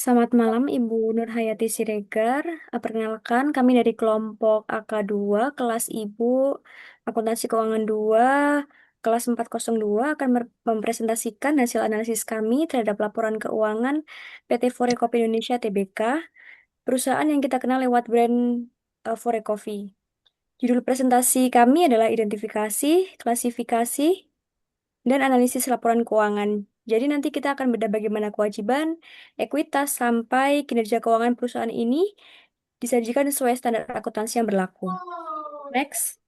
Selamat malam Ibu Nurhayati Siregar. Perkenalkan kami dari kelompok AK2 kelas Ibu Akuntansi Keuangan 2 kelas 402 akan mempresentasikan hasil analisis kami terhadap laporan keuangan PT Forecopi Indonesia Tbk, perusahaan yang kita kenal lewat brand Forecofi. Judul presentasi kami adalah identifikasi, klasifikasi, dan analisis laporan keuangan. Jadi nanti kita akan bedah bagaimana kewajiban, ekuitas, sampai kinerja keuangan perusahaan ini disajikan sesuai standar akuntansi yang berlaku. Next.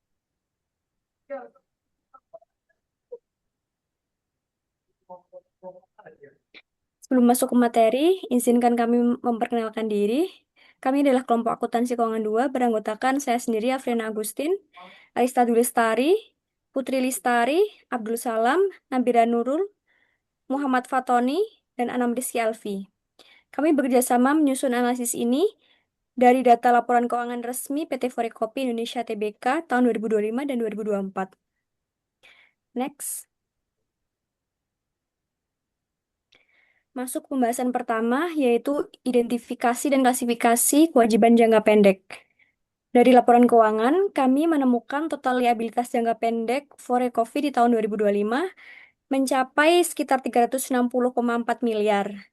Sebelum masuk ke materi, izinkan kami memperkenalkan diri. Kami adalah kelompok akuntansi keuangan 2, beranggotakan saya sendiri, Afriana Agustin, Arista Dulistari, Putri Listari, Abdul Salam, Nabila Nurul, Muhammad Fatoni, dan Anam Rizky Alfi. Kami bekerja sama menyusun analisis ini dari data laporan keuangan resmi PT Forecopi Indonesia Tbk tahun 2025 dan 2024. Next. Masuk pembahasan pertama, yaitu identifikasi dan klasifikasi kewajiban jangka pendek. Dari laporan keuangan, kami menemukan total liabilitas jangka pendek Forecofi di tahun 2025 mencapai sekitar 360,4 miliar.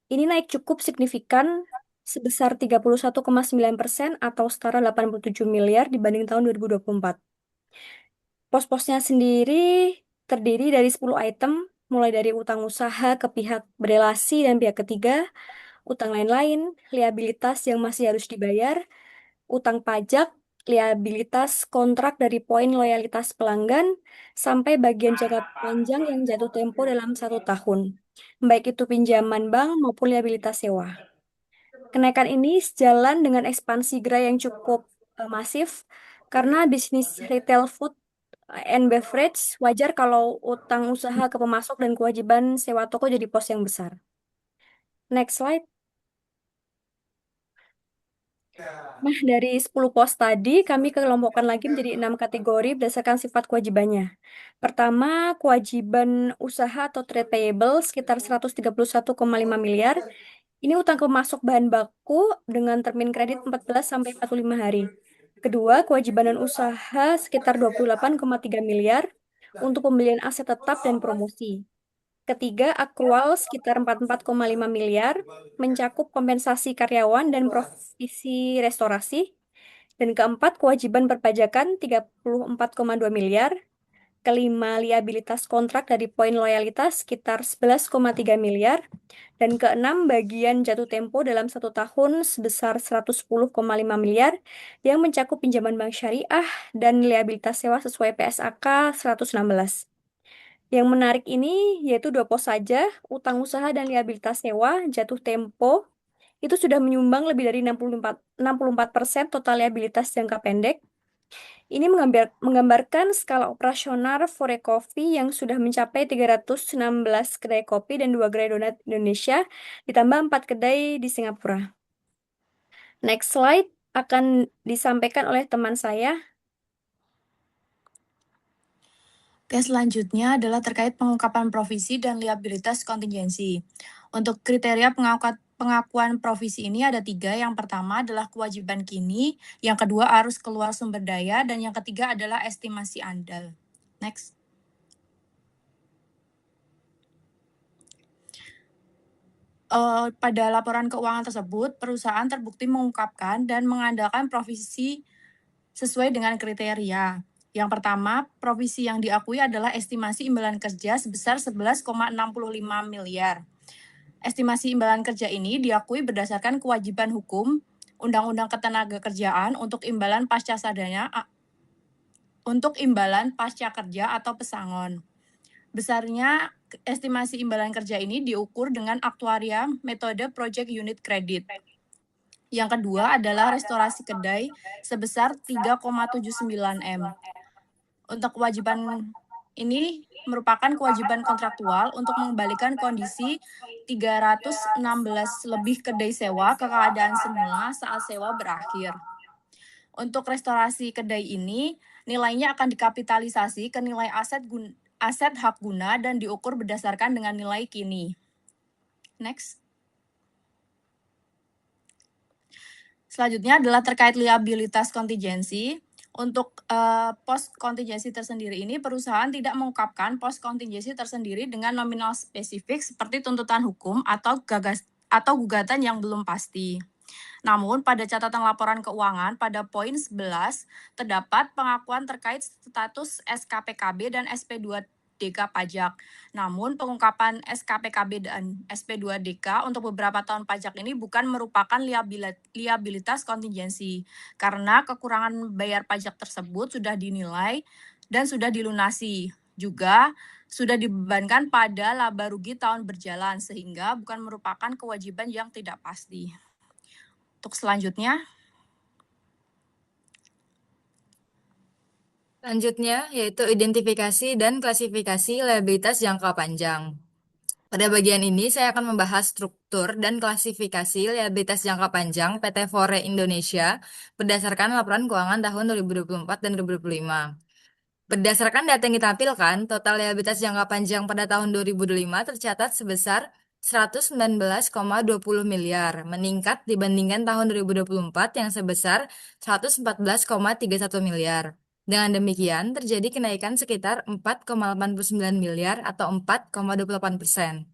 Ini naik cukup signifikan sebesar 31,9% atau setara 87 miliar dibanding tahun 2024. Pos-posnya sendiri terdiri dari 10 item, mulai dari utang usaha ke pihak berelasi dan pihak ketiga, utang lain-lain, liabilitas yang masih harus dibayar, utang pajak, liabilitas kontrak dari poin loyalitas pelanggan, sampai bagian jangka panjang yang jatuh tempo dalam 1 tahun, baik itu pinjaman bank maupun liabilitas sewa. Kenaikan ini sejalan dengan ekspansi gerai yang cukup masif, karena bisnis retail food and beverage wajar kalau utang usaha ke pemasok dan kewajiban sewa toko jadi pos yang besar. Next slide. Nah, dari 10 pos tadi, kami kelompokkan lagi menjadi 6 kategori berdasarkan sifat kewajibannya. Pertama, kewajiban usaha atau trade payable sekitar 131,5 miliar. Ini utang ke pemasok bahan baku dengan termin kredit 14 sampai 45 hari. Kedua, kewajiban non usaha sekitar 28,3 miliar untuk pembelian aset tetap dan promosi. Ketiga, akrual sekitar 44,5 miliar, mencakup kompensasi karyawan dan provisi restorasi. Dan keempat, kewajiban perpajakan 34,2 miliar. Kelima, liabilitas kontrak dari poin loyalitas sekitar 11,3 miliar. Dan keenam, bagian jatuh tempo dalam 1 tahun sebesar 110,5 miliar yang mencakup pinjaman bank syariah dan liabilitas sewa sesuai PSAK 116. Yang menarik ini yaitu 2 pos saja, utang usaha dan liabilitas sewa jatuh tempo itu sudah menyumbang lebih dari 64% total liabilitas jangka pendek. Ini menggambarkan skala operasional Forecofi yang sudah mencapai 316 kedai kopi dan 2 gerai donat di Indonesia, ditambah 4 kedai di Singapura. Next slide akan disampaikan oleh teman saya. Oke, selanjutnya adalah terkait pengungkapan provisi dan liabilitas kontingensi. Untuk kriteria pengakuan provisi ini ada 3. Yang pertama adalah kewajiban kini, yang kedua arus keluar sumber daya, dan yang ketiga adalah estimasi andal. Next. Pada laporan keuangan tersebut, perusahaan terbukti mengungkapkan dan mengandalkan provisi sesuai dengan kriteria. Yang pertama, provisi yang diakui adalah estimasi imbalan kerja sebesar 11,65 miliar. Estimasi imbalan kerja ini diakui berdasarkan kewajiban hukum Undang-Undang Ketenagakerjaan untuk imbalan pasca kerja atau pesangon. Besarnya estimasi imbalan kerja ini diukur dengan aktuaria metode Project Unit Credit. Yang kedua adalah restorasi kedai sebesar 3,79 M. Untuk kewajiban ini merupakan kewajiban kontraktual untuk mengembalikan kondisi 316 lebih kedai sewa ke keadaan semula saat sewa berakhir. Untuk restorasi kedai ini, nilainya akan dikapitalisasi ke nilai aset hak guna dan diukur berdasarkan dengan nilai kini. Next. Selanjutnya adalah terkait liabilitas kontingensi. Untuk pos kontingensi tersendiri ini, perusahaan tidak mengungkapkan pos kontingensi tersendiri dengan nominal spesifik seperti tuntutan hukum atau gugatan yang belum pasti. Namun, pada catatan laporan keuangan pada poin 11 terdapat pengakuan terkait status SKPKB dan SP2DK pajak. Namun, pengungkapan SKPKB dan SP2DK untuk beberapa tahun pajak ini bukan merupakan liabilitas kontingensi karena kekurangan bayar pajak tersebut sudah dinilai dan sudah dilunasi. Juga sudah dibebankan pada laba rugi tahun berjalan sehingga bukan merupakan kewajiban yang tidak pasti. Untuk selanjutnya, Selanjutnya, yaitu identifikasi dan klasifikasi liabilitas jangka panjang. Pada bagian ini, saya akan membahas struktur dan klasifikasi liabilitas jangka panjang PT Fore Indonesia berdasarkan laporan keuangan tahun 2024 dan 2025. Berdasarkan data yang ditampilkan, total liabilitas jangka panjang pada tahun 2025 tercatat sebesar 119,20 miliar, meningkat dibandingkan tahun 2024 yang sebesar 114,31 miliar. Dengan demikian, terjadi kenaikan sekitar 4,89 miliar atau 4,28%.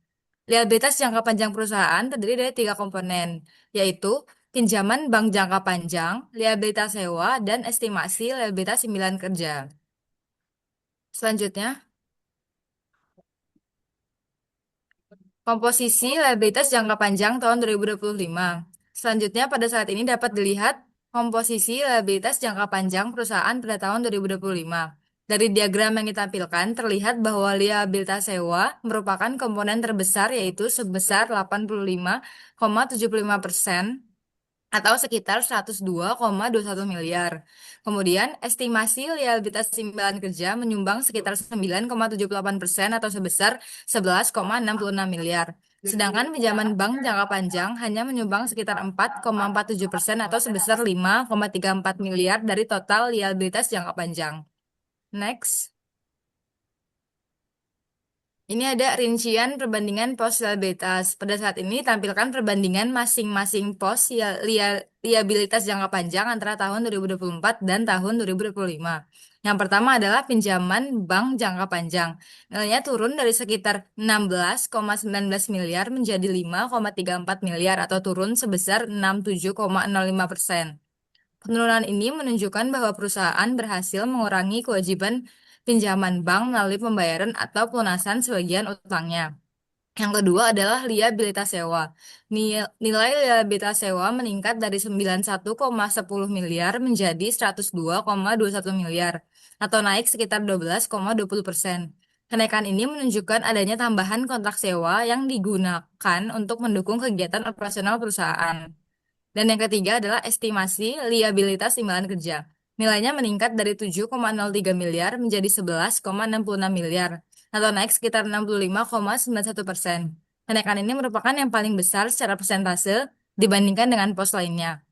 Liabilitas jangka panjang perusahaan terdiri dari tiga komponen, yaitu pinjaman bank jangka panjang, liabilitas sewa, dan estimasi liabilitas imbalan kerja. Selanjutnya, komposisi liabilitas jangka panjang tahun 2025. Selanjutnya, pada saat ini dapat dilihat komposisi liabilitas jangka panjang perusahaan pada tahun 2025. Dari diagram yang ditampilkan, terlihat bahwa liabilitas sewa merupakan komponen terbesar yaitu sebesar 85,75% atau sekitar 102,21 miliar. Kemudian, estimasi liabilitas imbalan kerja menyumbang sekitar 9,78% atau sebesar 11,66 miliar. Sedangkan pinjaman bank jangka panjang hanya menyumbang sekitar 4,47% atau sebesar 5,34 miliar dari total liabilitas jangka panjang. Next. Ini ada rincian perbandingan pos liabilitas. Pada saat ini tampilkan perbandingan masing-masing pos liabilitas jangka panjang antara tahun 2024 dan tahun 2025. Yang pertama adalah pinjaman bank jangka panjang. Nilainya turun dari sekitar 16,19 miliar menjadi 5,34 miliar atau turun sebesar 67,05%. Penurunan ini menunjukkan bahwa perusahaan berhasil mengurangi kewajiban pinjaman bank melalui pembayaran atau pelunasan sebagian utangnya. Yang kedua adalah liabilitas sewa. Nilai liabilitas sewa meningkat dari 91,10 miliar menjadi 102,21 miliar atau naik sekitar 12,20%. Kenaikan ini menunjukkan adanya tambahan kontrak sewa yang digunakan untuk mendukung kegiatan operasional perusahaan. Dan yang ketiga adalah estimasi liabilitas imbalan kerja. Nilainya meningkat dari 7,03 miliar menjadi 11,66 miliar atau naik sekitar 65,91%. Kenaikan ini merupakan yang paling besar secara persentase dibandingkan dengan pos lainnya.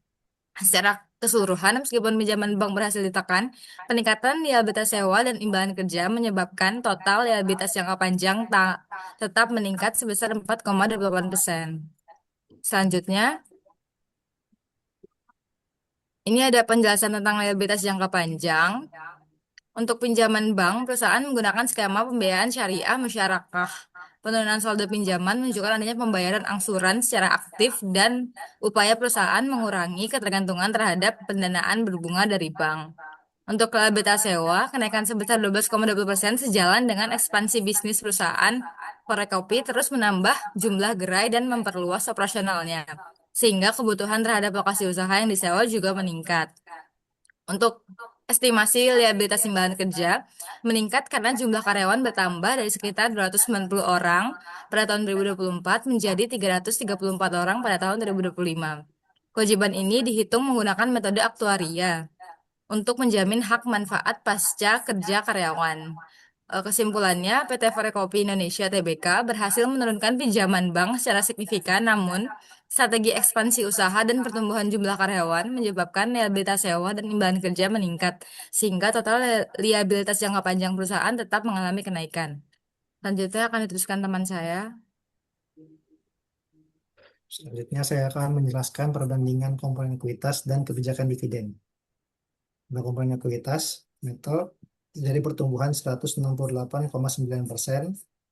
Secara keseluruhan, meskipun pinjaman bank berhasil ditekan, peningkatan liabilitas sewa dan imbalan kerja menyebabkan total liabilitas jangka panjang tetap meningkat sebesar 4,28%. Selanjutnya, ini ada penjelasan tentang liabilitas jangka panjang. Untuk pinjaman bank, perusahaan menggunakan skema pembiayaan syariah musyarakah. Penurunan saldo pinjaman menunjukkan adanya pembayaran angsuran secara aktif dan upaya perusahaan mengurangi ketergantungan terhadap pendanaan berbunga dari bank. Untuk liabilitas sewa, kenaikan sebesar 12,20% sejalan dengan ekspansi bisnis perusahaan. Forekopi terus menambah jumlah gerai dan memperluas operasionalnya, sehingga kebutuhan terhadap lokasi usaha yang disewa juga meningkat. Untuk estimasi liabilitas imbalan kerja meningkat karena jumlah karyawan bertambah dari sekitar 290 orang pada tahun 2024 menjadi 334 orang pada tahun 2025. Kewajiban ini dihitung menggunakan metode aktuaria untuk menjamin hak manfaat pasca kerja karyawan. Kesimpulannya, PT Forekopi Indonesia Tbk berhasil menurunkan pinjaman bank secara signifikan, namun strategi ekspansi usaha dan pertumbuhan jumlah karyawan menyebabkan liabilitas sewa dan imbalan kerja meningkat, sehingga total liabilitas jangka panjang perusahaan tetap mengalami kenaikan. Selanjutnya akan diteruskan teman saya. Selanjutnya saya akan menjelaskan perbandingan komponen ekuitas dan kebijakan dividen. Pada komponen ekuitas, neto terjadi pertumbuhan 168,9%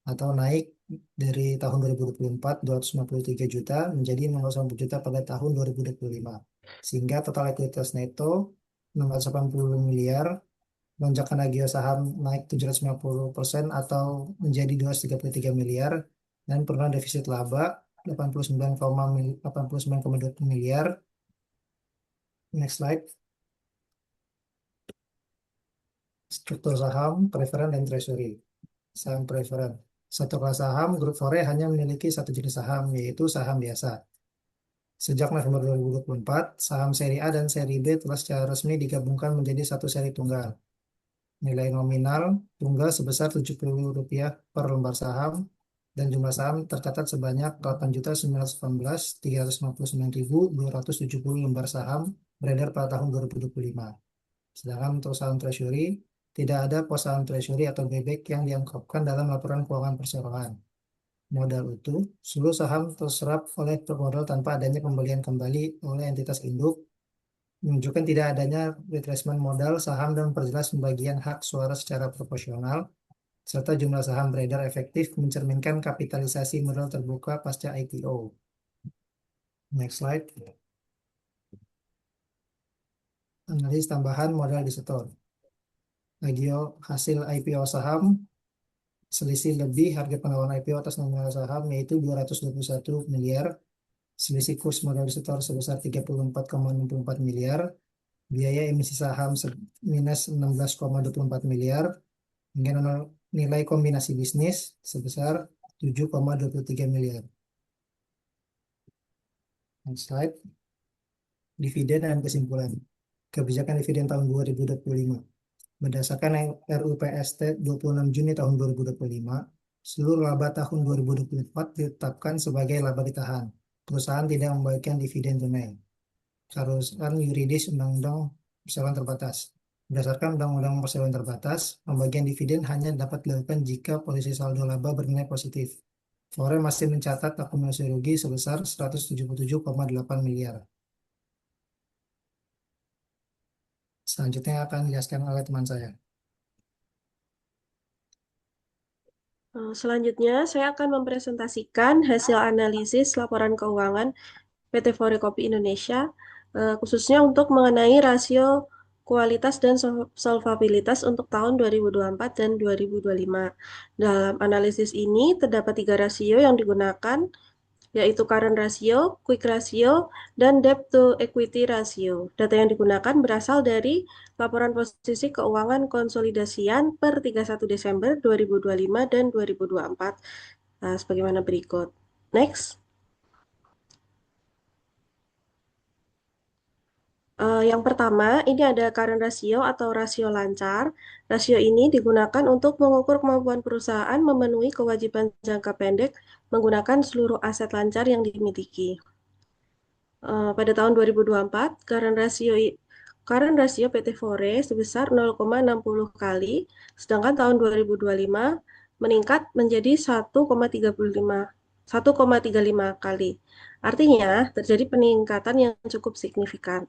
atau naik dari tahun 2024 253 juta menjadi 680 juta pada tahun 2025. Sehingga total ekuitas neto 680 miliar, lonjakan agio saham naik 750% atau menjadi 233 miliar, dan penurunan defisit laba 89,2 miliar. Next slide. Struktur saham, preferen, dan treasury. Saham preferen. Satu kelas saham, grup Fore hanya memiliki satu jenis saham, yaitu saham biasa. Sejak November 2024, saham seri A dan seri B telah secara resmi digabungkan menjadi satu seri tunggal. Nilai nominal tunggal sebesar Rp70 per lembar saham, dan jumlah saham tercatat sebanyak 8.918.359.270 lembar saham beredar pada tahun 2025. Sedangkan untuk saham treasury, tidak ada pos saham treasury atau bebek yang diungkapkan dalam laporan keuangan perseroan. Modal utuh, seluruh saham terserap oleh modal tanpa adanya pembelian kembali oleh entitas induk, menunjukkan tidak adanya retracement modal saham dan memperjelas pembagian hak suara secara proporsional, serta jumlah saham beredar efektif mencerminkan kapitalisasi modal terbuka pasca IPO. Next slide. Analisis tambahan modal disetor. Agio hasil IPO saham, selisih lebih harga penawaran IPO atas nominal saham yaitu 221 miliar, selisih kurs modal disetor sebesar 34,64 miliar, biaya emisi saham minus 16,24 miliar, hingga nilai kombinasi bisnis sebesar 7,23 miliar. Next slide. Dividen dan kesimpulan. Kebijakan dividen tahun 2025. Berdasarkan RUU PST 26 Juni tahun 2025, seluruh laba tahun 2024 ditetapkan sebagai laba ditahan. Perusahaan tidak membagikan dividen tunai. Keharusan yuridis Undang-Undang Perseroan Terbatas. Berdasarkan Undang-Undang Perseroan Terbatas, pembagian dividen hanya dapat dilakukan jika posisi saldo laba bernilai positif. Fore masih mencatat akumulasi rugi sebesar 177,8 miliar. Selanjutnya akan dijelaskan oleh teman saya. Selanjutnya, saya akan mempresentasikan hasil analisis laporan keuangan PT Fore Kopi Indonesia, khususnya untuk mengenai rasio kualitas dan solvabilitas untuk tahun 2024 dan 2025. Dalam analisis ini, terdapat 3 rasio yang digunakan, yaitu current ratio, quick ratio, dan debt to equity ratio. Data yang digunakan berasal dari laporan posisi keuangan konsolidasian per 31 Desember 2025 dan 2024, sebagaimana berikut. Next. Yang pertama, ini ada current ratio atau rasio lancar. Rasio ini digunakan untuk mengukur kemampuan perusahaan memenuhi kewajiban jangka pendek menggunakan seluruh aset lancar yang dimiliki. Pada tahun 2024, current ratio PT Fore sebesar 0,60 kali, sedangkan tahun 2025 meningkat menjadi 1,35 kali. Artinya, terjadi peningkatan yang cukup signifikan.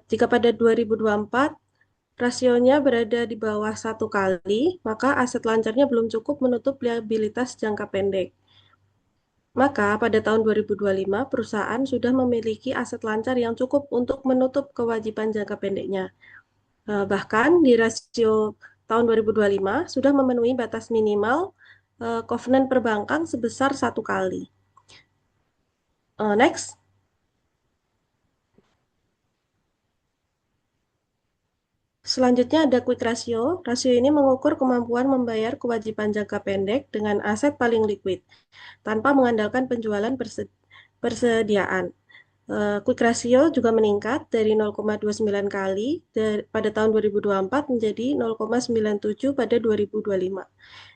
Jika pada 2024 rasionya berada di bawah 1 kali, maka aset lancarnya belum cukup menutup liabilitas jangka pendek. Maka pada tahun 2025 perusahaan sudah memiliki aset lancar yang cukup untuk menutup kewajiban jangka pendeknya. Bahkan di rasio tahun 2025 sudah memenuhi batas minimal covenant perbankan sebesar 1 kali. Next. Selanjutnya ada quick ratio. Rasio ini mengukur kemampuan membayar kewajiban jangka pendek dengan aset paling liquid, tanpa mengandalkan penjualan persediaan. Quick ratio juga meningkat dari 0,29 kali pada tahun 2024 menjadi 0,97 pada 2025.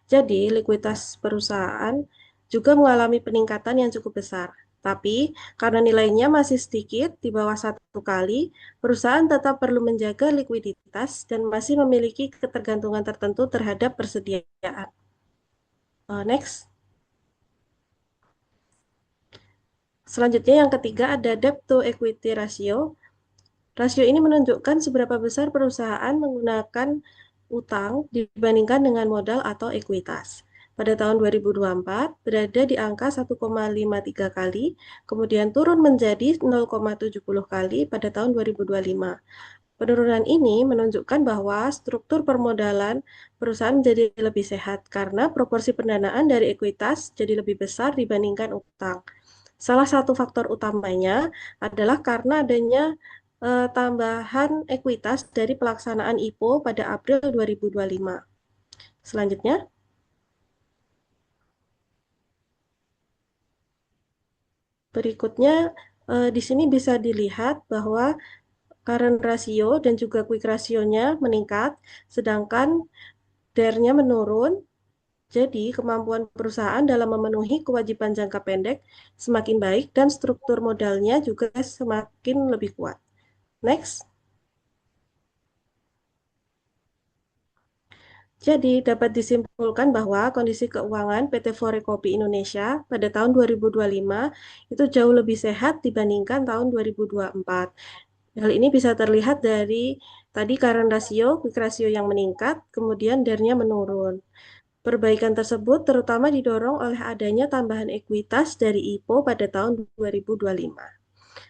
Jadi, likuiditas perusahaan juga mengalami peningkatan yang cukup besar. Tapi, karena nilainya masih sedikit, di bawah 1 kali, perusahaan tetap perlu menjaga likuiditas dan masih memiliki ketergantungan tertentu terhadap persediaan. Next. Selanjutnya yang ketiga ada debt to equity ratio. Rasio ini menunjukkan seberapa besar perusahaan menggunakan utang dibandingkan dengan modal atau ekuitas. Pada tahun 2024 berada di angka 1,53 kali, kemudian turun menjadi 0,70 kali pada tahun 2025. Penurunan ini menunjukkan bahwa struktur permodalan perusahaan menjadi lebih sehat karena proporsi pendanaan dari ekuitas jadi lebih besar dibandingkan utang. Salah satu faktor utamanya adalah karena adanya tambahan ekuitas dari pelaksanaan IPO pada April 2025. Selanjutnya, berikutnya di sini bisa dilihat bahwa current ratio dan juga quick ratio-nya meningkat, sedangkan DER-nya menurun. Jadi, kemampuan perusahaan dalam memenuhi kewajiban jangka pendek semakin baik dan struktur modalnya juga semakin lebih kuat. Next. Jadi, dapat disimpulkan bahwa kondisi keuangan PT Forekopi Indonesia pada tahun 2025 itu jauh lebih sehat dibandingkan tahun 2024. Hal ini bisa terlihat dari tadi current ratio, quick ratio yang meningkat, kemudian DER-nya menurun. Perbaikan tersebut terutama didorong oleh adanya tambahan ekuitas dari IPO pada tahun 2025.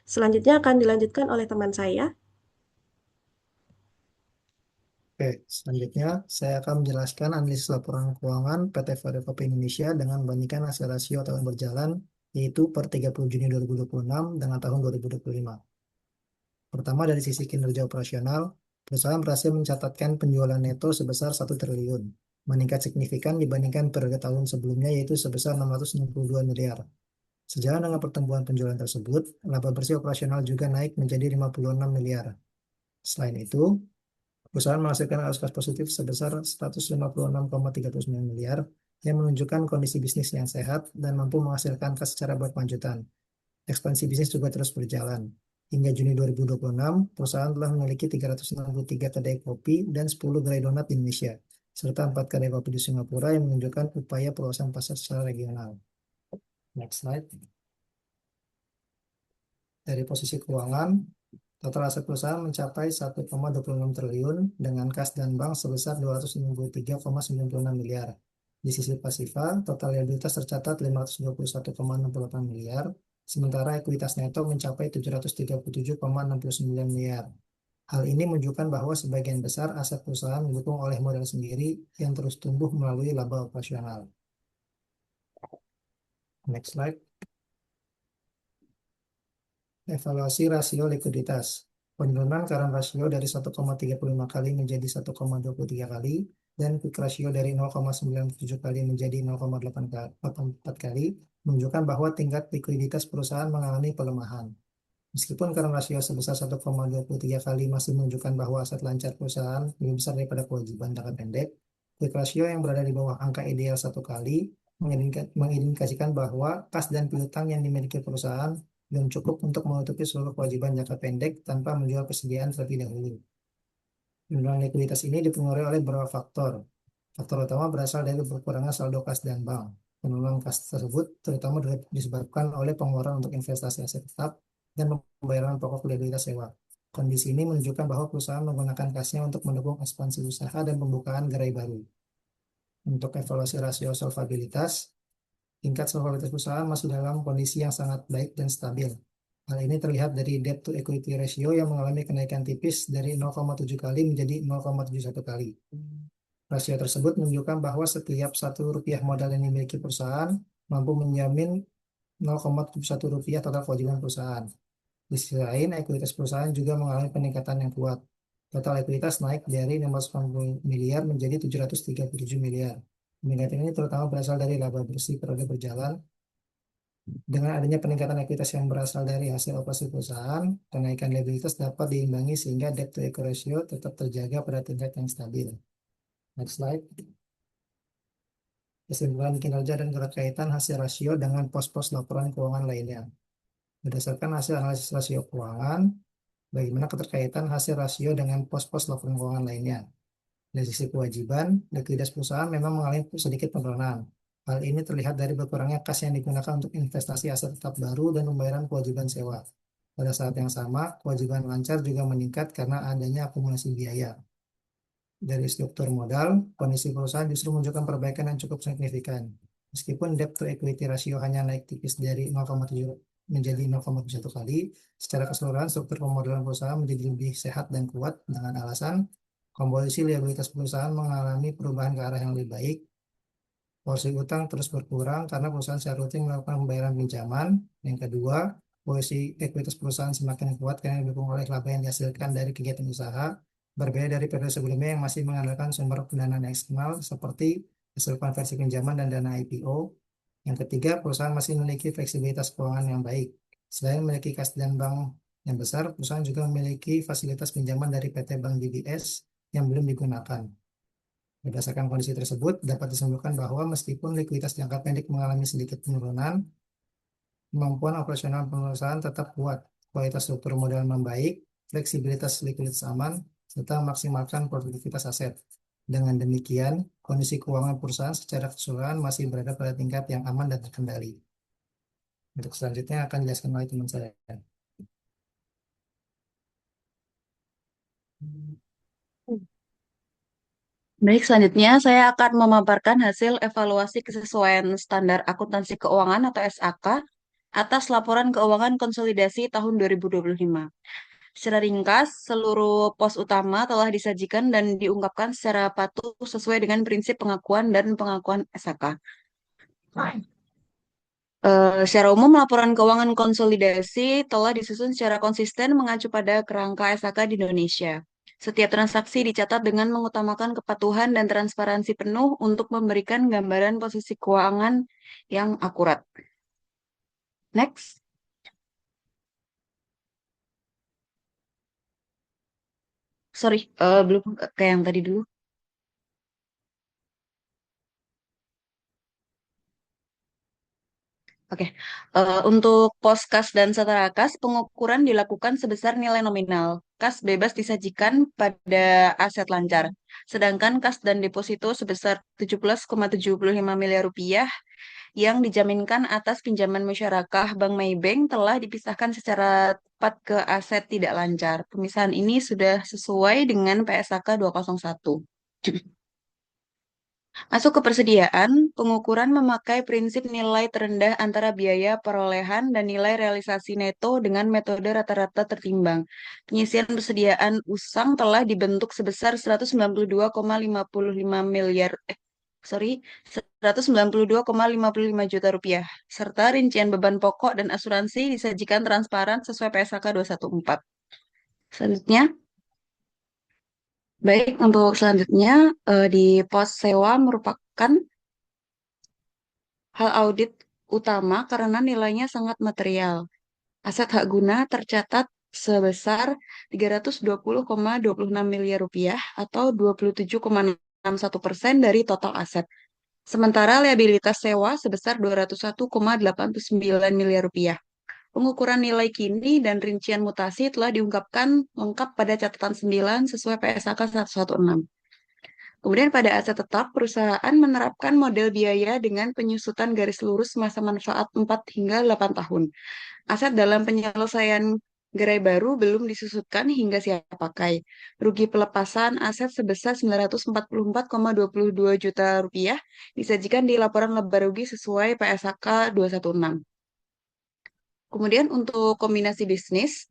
Selanjutnya akan dilanjutkan oleh teman saya. Oke, selanjutnya saya akan menjelaskan analisis laporan keuangan PT Forekopi Indonesia dengan membandingkan hasil rasio tahun berjalan, yaitu per 30 Juni 2026 dengan tahun 2025. Pertama, dari sisi kinerja operasional, perusahaan berhasil mencatatkan penjualan neto sebesar 1 triliun, meningkat signifikan dibandingkan periode tahun sebelumnya yaitu sebesar 662 miliar. Sejalan dengan pertumbuhan penjualan tersebut, laba bersih operasional juga naik menjadi 56 miliar. Selain itu, perusahaan menghasilkan arus kas positif sebesar 156,39 miliar yang menunjukkan kondisi bisnis yang sehat dan mampu menghasilkan kas secara berkelanjutan. Ekspansi bisnis juga terus berjalan. Hingga Juni 2026, perusahaan telah memiliki 363 kedai kopi dan 10 gerai donat di Indonesia, serta 4 kedai kopi di Singapura yang menunjukkan upaya perluasan pasar secara regional. Next slide. Dari posisi keuangan, total aset perusahaan mencapai 1,26 triliun dengan kas dan bank sebesar 263,96 miliar. Di sisi pasifa, total liabilitas tercatat 521,68 miliar, sementara ekuitas neto mencapai 737,69 miliar. Hal ini menunjukkan bahwa sebagian besar aset perusahaan didukung oleh modal sendiri yang terus tumbuh melalui laba operasional. Next slide. Evaluasi rasio likuiditas. Penurunan current ratio dari 1,35 kali menjadi 1,23 kali dan quick ratio dari 0,97 kali menjadi 0,84 kali menunjukkan bahwa tingkat likuiditas perusahaan mengalami pelemahan. Meskipun current ratio sebesar 1,23 kali masih menunjukkan bahwa aset lancar perusahaan lebih besar daripada kewajiban jangka pendek, quick ratio yang berada di bawah angka ideal 1 kali mengindikasikan bahwa kas dan piutang yang dimiliki perusahaan belum cukup untuk menutupi seluruh kewajiban jangka pendek tanpa menjual persediaan terlebih dahulu. Penurunan likuiditas ini dipengaruhi oleh beberapa faktor. Faktor utama berasal dari berkurangnya saldo kas dan bank. Penurunan kas tersebut terutama disebabkan oleh pengeluaran untuk investasi aset tetap dan pembayaran pokok liabilitas sewa. Kondisi ini menunjukkan bahwa perusahaan menggunakan kasnya untuk mendukung ekspansi usaha dan pembukaan gerai baru. Untuk evaluasi rasio solvabilitas, tingkat solvabilitas perusahaan masih dalam kondisi yang sangat baik dan stabil. Hal ini terlihat dari debt to equity ratio yang mengalami kenaikan tipis dari 0,7 kali menjadi 0,71 kali. Rasio tersebut menunjukkan bahwa setiap Rp1 modal yang dimiliki perusahaan mampu menjamin 0,71 rupiah total kewajiban perusahaan. Di sisi lain, ekuitas perusahaan juga mengalami peningkatan yang kuat. Total ekuitas naik dari 590 miliar menjadi 737 miliar. Peningkatan ini terutama berasal dari laba bersih periode berjalan. Dengan adanya peningkatan ekuitas yang berasal dari hasil operasi perusahaan, kenaikan liabilitas dapat diimbangi sehingga debt to equity ratio tetap terjaga pada tingkat yang stabil. Next slide. Kesimpulan kinerja dan keterkaitan hasil rasio dengan pos-pos laporan keuangan lainnya. Berdasarkan hasil analisis rasio keuangan, bagaimana keterkaitan hasil rasio dengan pos-pos laporan keuangan lainnya. Dari sisi kewajiban, likuiditas perusahaan memang mengalami sedikit penurunan. Hal ini terlihat dari berkurangnya kas yang digunakan untuk investasi aset tetap baru dan pembayaran kewajiban sewa. Pada saat yang sama, kewajiban lancar juga meningkat karena adanya akumulasi biaya. Dari struktur modal, kondisi perusahaan justru menunjukkan perbaikan yang cukup signifikan. Meskipun debt to equity ratio hanya naik tipis dari 0,7 menjadi 0,1 kali, secara keseluruhan struktur pemodalan perusahaan menjadi lebih sehat dan kuat dengan alasan komposisi liabilitas perusahaan mengalami perubahan ke arah yang lebih baik, porsi utang terus berkurang karena perusahaan secara rutin melakukan pembayaran pinjaman. Yang kedua, posisi ekuitas perusahaan semakin kuat karena didukung oleh laba yang dihasilkan dari kegiatan usaha, berbeda dari periode sebelumnya yang masih mengandalkan sumber pendanaan eksternal seperti hasil konversi pinjaman dan dana IPO. Yang ketiga, perusahaan masih memiliki fleksibilitas keuangan yang baik. Selain memiliki kas dan bank yang besar, perusahaan juga memiliki fasilitas pinjaman dari PT Bank DBS yang belum digunakan. Berdasarkan kondisi tersebut, dapat disimpulkan bahwa meskipun likuiditas jangka pendek mengalami sedikit penurunan, kemampuan operasional perusahaan tetap kuat, kualitas struktur modal membaik, fleksibilitas likuiditas aman, serta memaksimalkan produktivitas aset. Dengan demikian, kondisi keuangan perusahaan secara keseluruhan masih berada pada tingkat yang aman dan terkendali. Untuk selanjutnya akan dijelaskan oleh teman saya. Baik, selanjutnya saya akan memaparkan hasil evaluasi kesesuaian standar akuntansi keuangan atau SAK atas laporan keuangan konsolidasi tahun 2025. Secara ringkas, seluruh pos utama telah disajikan dan diungkapkan secara patuh sesuai dengan prinsip pengakuan dan pengakuan SAK. Secara umum, laporan keuangan konsolidasi telah disusun secara konsisten mengacu pada kerangka SAK di Indonesia. Setiap transaksi dicatat dengan mengutamakan kepatuhan dan transparansi penuh untuk memberikan gambaran posisi keuangan yang akurat. Next. Sorry, belum ke yang tadi dulu. Oke, untuk pos kas dan setara kas, pengukuran dilakukan sebesar nilai nominal. Kas bebas disajikan pada aset lancar, sedangkan kas dan deposito sebesar 17,75 miliar rupiah yang dijaminkan atas pinjaman musyarakah Bank Maybank telah dipisahkan secara tepat ke aset tidak lancar. Pemisahan ini sudah sesuai dengan PSAK 201. Masuk ke persediaan, pengukuran memakai prinsip nilai terendah antara biaya perolehan dan nilai realisasi neto dengan metode rata-rata tertimbang. Penyisian persediaan usang telah dibentuk sebesar 192,55 miliar, 192,55 juta rupiah, serta rincian beban pokok dan asuransi disajikan transparan sesuai PSAK 214. Selanjutnya, baik, untuk selanjutnya di pos sewa merupakan hal audit utama karena nilainya sangat material. Aset hak guna tercatat sebesar 320,26 miliar rupiah atau 27,61% dari total aset. Sementara liabilitas sewa sebesar 201,89 miliar rupiah. Pengukuran nilai kini dan rincian mutasi telah diungkapkan lengkap pada catatan 9 sesuai PSAK 116. Kemudian pada aset tetap, perusahaan menerapkan model biaya dengan penyusutan garis lurus masa manfaat 4 hingga 8 tahun. Aset dalam penyelesaian gerai baru belum disusutkan hingga siap pakai. Rugi pelepasan aset sebesar 944,22 juta rupiah disajikan di laporan laba rugi sesuai PSAK 216. Kemudian untuk kombinasi bisnis,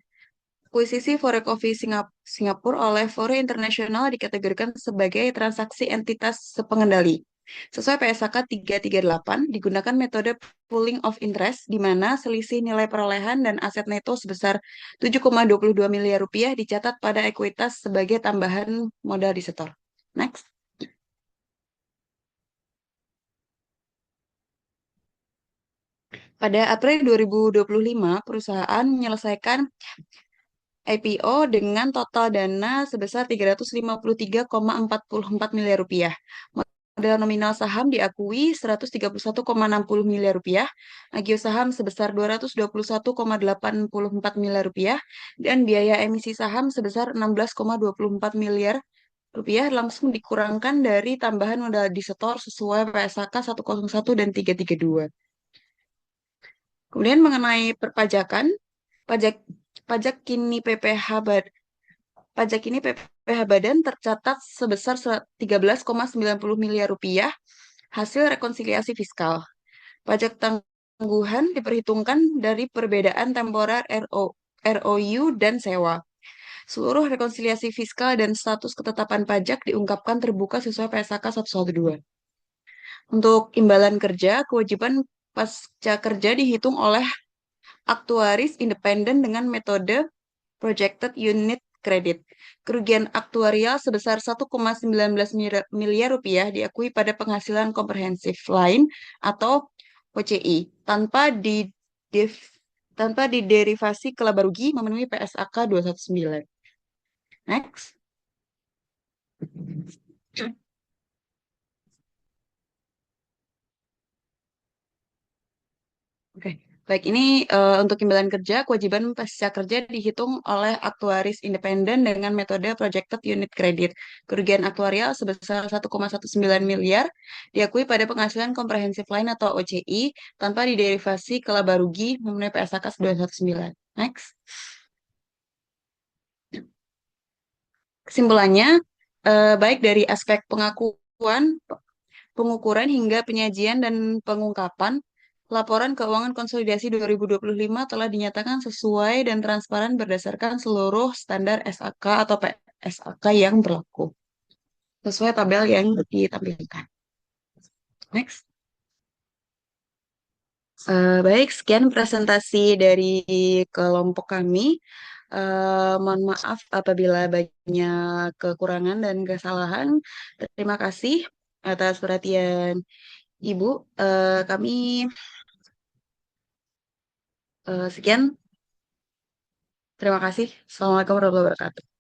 akuisisi Forex Office Singapura oleh Fore International dikategorikan sebagai transaksi entitas sepengendali. Sesuai PSAK 338, digunakan metode pooling of interest, di mana selisih nilai perolehan dan aset neto sebesar 7,22 miliar rupiah dicatat pada ekuitas sebagai tambahan modal disetor. Next. Pada April 2025, perusahaan menyelesaikan IPO dengan total dana sebesar 353,44 miliar rupiah. Modal nominal saham diakui 131,60 miliar rupiah, agio saham sebesar 221,84 miliar rupiah, dan biaya emisi saham sebesar 16,24 miliar rupiah langsung dikurangkan dari tambahan modal disetor sesuai PSAK 101 dan 332. Kemudian mengenai perpajakan, pajak pajak kini pajak ini PPh Badan tercatat sebesar 13,90 miliar rupiah hasil rekonsiliasi fiskal. Pajak tangguhan diperhitungkan dari perbedaan temporer ROU dan sewa. Seluruh rekonsiliasi fiskal dan status ketetapan pajak diungkapkan terbuka sesuai PSAK 112. Untuk imbalan kerja, kewajiban pasca kerja dihitung oleh aktuaris independen dengan metode Projected Unit Credit. Kerugian aktuarial sebesar 1,19 miliar rupiah diakui pada penghasilan komprehensif lain atau OCI tanpa diderivasi ke laba rugi memenuhi PSAK 219. Next. Oke, baik ini untuk imbalan kerja, kewajiban pasca kerja dihitung oleh aktuaris independen dengan metode Projected Unit Credit. Kerugian aktuarial sebesar 1,19 miliar diakui pada penghasilan komprehensif lain atau OCI tanpa diderivasi ke laba rugi memenuhi PSAK 219. Next. Kesimpulannya, baik dari aspek pengukuran hingga penyajian dan pengungkapan, laporan keuangan konsolidasi 2025 telah dinyatakan sesuai dan transparan berdasarkan seluruh standar SAK atau PSAK yang berlaku. Sesuai tabel yang ditampilkan. Next. Baik, sekian presentasi dari kelompok kami. Mohon maaf apabila banyak kekurangan dan kesalahan. Terima kasih atas perhatian Ibu. Kami sekian. Terima kasih. Assalamualaikum warahmatullahi wabarakatuh.